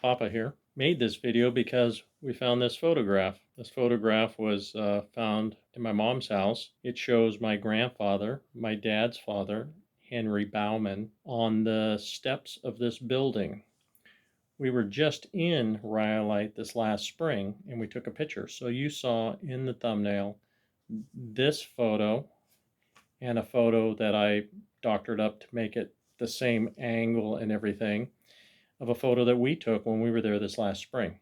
Papa here. Made this video because we found this photograph. This photograph was found in my mom's house. It shows my grandfather, my dad's father, Henry Baumann, on the steps of this building. We were just in Rhyolite this last spring and we took a picture. So you saw in the thumbnail this photo and a photo that I doctored up to make it the same angle and everything of a photo that we took when we were there this last spring.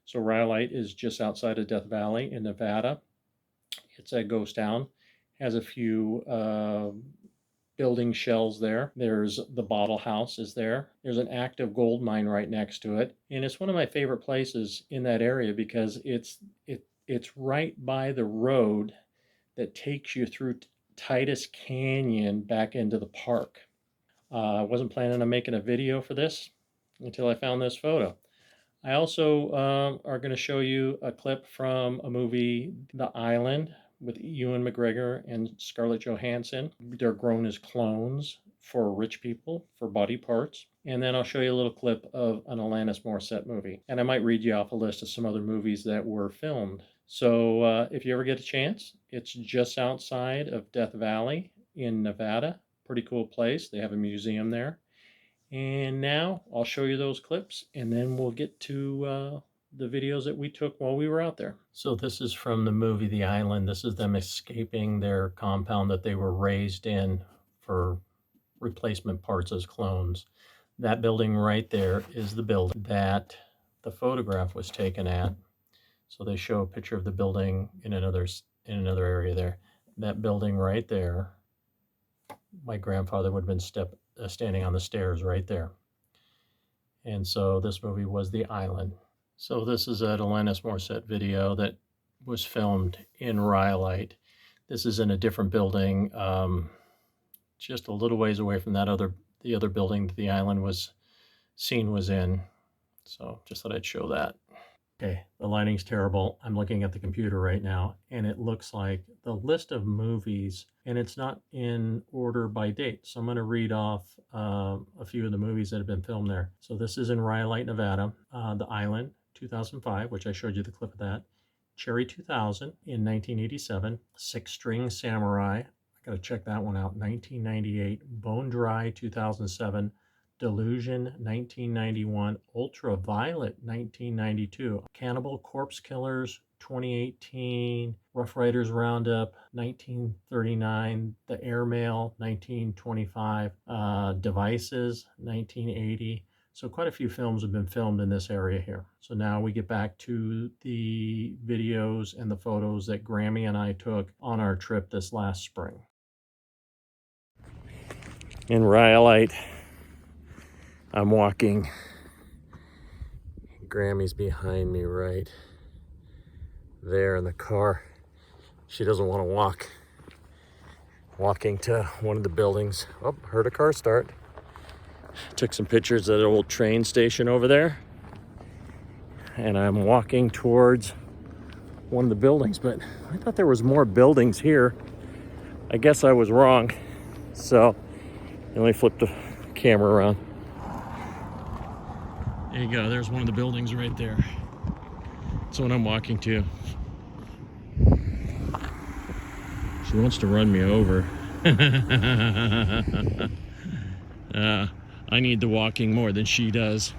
So Rhyolite is just outside of Death Valley in Nevada. It's a ghost town, has a few building shells there. There's the bottle house is there. There's an active gold mine right next to it. And it's one of my favorite places in that area because it's right by the road that takes you through Titus Canyon back into the park. I wasn't planning on making a video for this until I found this photo. I also are going to show you a clip from a movie, The Island, with Ewan McGregor and Scarlett Johansson. They're grown as clones for rich people, for body parts. And then I'll show you a little clip of an Alanis Morissette movie. And I might read you off a list of some other movies that were filmed. So if you ever get a chance, it's just outside of Death Valley in Nevada. Pretty cool place. They have a museum there. And now I'll show you those clips and then we'll get to the videos that we took while we were out there. So this is from the movie The Island. This is them escaping their compound that they were raised in for replacement parts as clones. That building right there is the building that the photograph was taken at. So they show a picture of the building in another area there. That building right there, my grandfather would have been standing on the stairs right there. And so this movie was The Island. So this is an Alanis Morissette video that was filmed in Rhyolite. This is in a different building, just a little ways away from the other building that The Island was in. So just thought I'd show that. Okay, the lighting's terrible. I'm looking at the computer right now, and it looks like the list of movies, and it's not in order by date. So I'm going to read off a few of the movies that have been filmed there. So this is in Rhyolite, Nevada. The Island, 2005, which I showed you the clip of that. Cherry 2000 in 1987. Six String Samurai. I got to check that one out. 1998. Bone Dry, 2007. Delusion, 1991, Ultraviolet, 1992, Cannibal Corpse Killers, 2018, Rough Riders Roundup, 1939, The Airmail, 1925, Devices, 1980. So quite a few films have been filmed in this area here. So now we get back to the videos and the photos that Grammie and I took on our trip this last spring. In Rhyolite, I'm walking. Grammie's behind me right there in the car. She doesn't want to walk. Walking to one of the buildings. Oh, heard a car start. Took some pictures of the old train station over there. And I'm walking towards one of the buildings, but I thought there was more buildings here. I guess I was wrong. So let me flip the camera around. There you go, there's one of the buildings right there. That's what I'm walking to. She wants to run me over. I need the walking more than she does.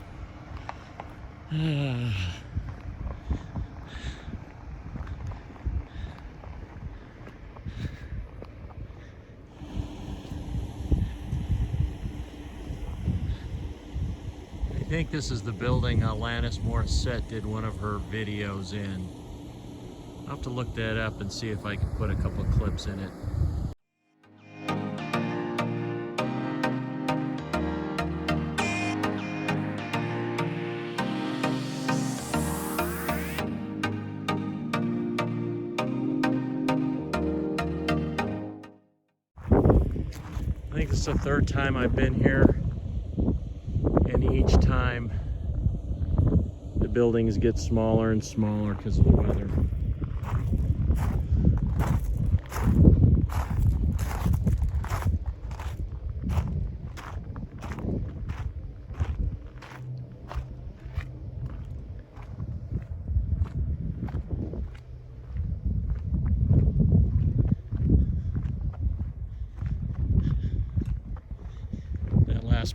I think this is the building Alanis Morissette did one of her videos in. I'll have to look that up and see if I can put a couple clips in it. I think this is the third time I've been here. And each time the buildings get smaller and smaller because of the weather.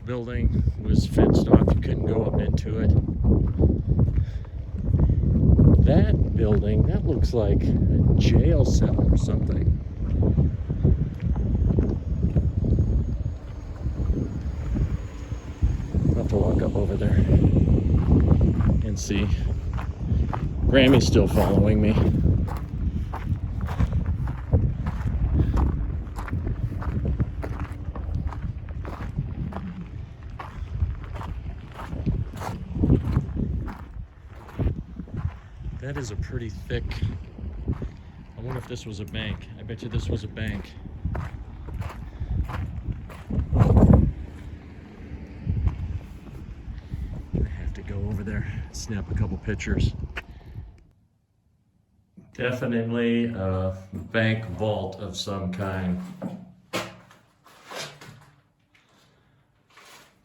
building was fenced off. You couldn't go up into it. That building, that looks like a jail cell or something. I'll have to walk up over there and see. Grammie's still following me. That is a pretty thick. I wonder if this was a bank. I bet you this was a bank. I have to go over there, snap a couple pictures. Definitely a bank vault of some kind.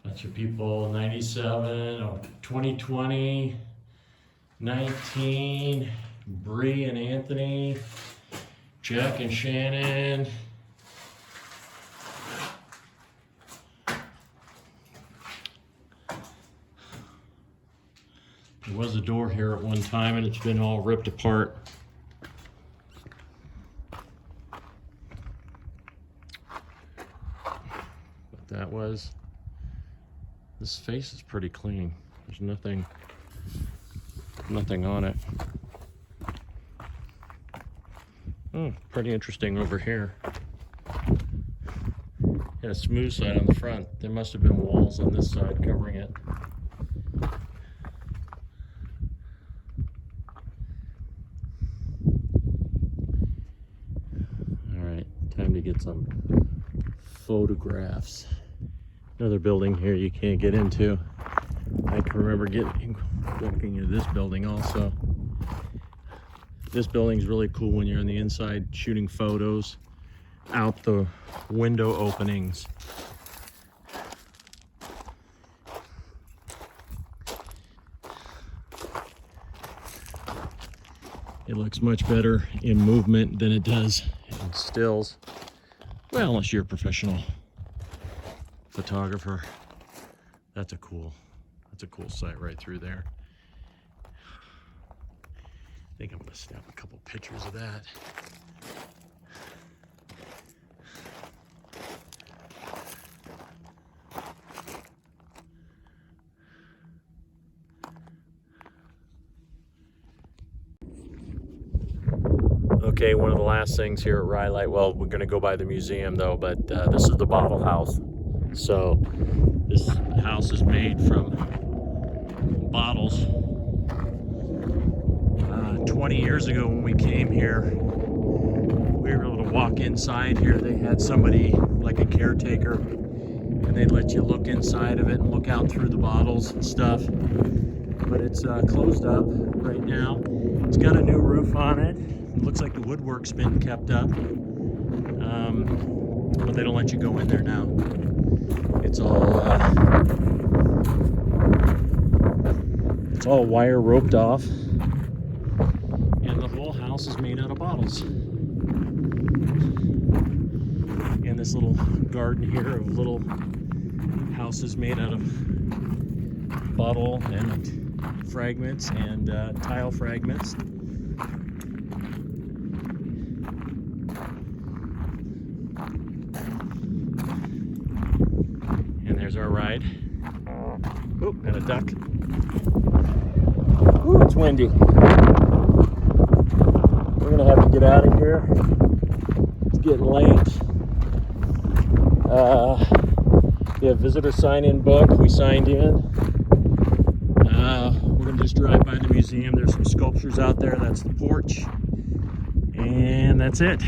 Bunch of people, 97 or 2020. 19, Bree and Anthony, Jack and Shannon. There was a door here at one time and it's been all ripped apart. But that was, this face is pretty clean. There's nothing on it. Pretty interesting over here. Had a smooth side on the front. There must have been walls on this side covering it. All right, time to get some photographs. Another building here you can't get into. I can remember walking into this building also. This building's really cool when you're on the inside shooting photos out the window openings. It looks much better in movement than it does in stills. Well, unless you're a professional photographer. That's a cool sight right through there. I think I'm gonna snap a couple pictures of that. Okay, one of the last things here at Rhyolite, well, we're gonna go by the museum though, but this is the bottle house. So this house is made from bottles. 20 years ago when we came here, we were able to walk inside here. They had somebody, like a caretaker, and they'd let you look inside of it and look out through the bottles and stuff. But it's closed up right now. It's got a new roof on it. It looks like the woodwork's been kept up. But they don't let you go in there now. It's all wire roped off. And the whole house is made out of bottles. And this little garden here of little houses made out of bottle and fragments and tile fragments. And there's our ride. Oh, and a duck. Ooh, it's windy. We're gonna have to get out of here. It's getting late. We have visitor sign-in book. We signed in. We're gonna just drive by the museum. There's some sculptures out there. That's the porch. And that's it.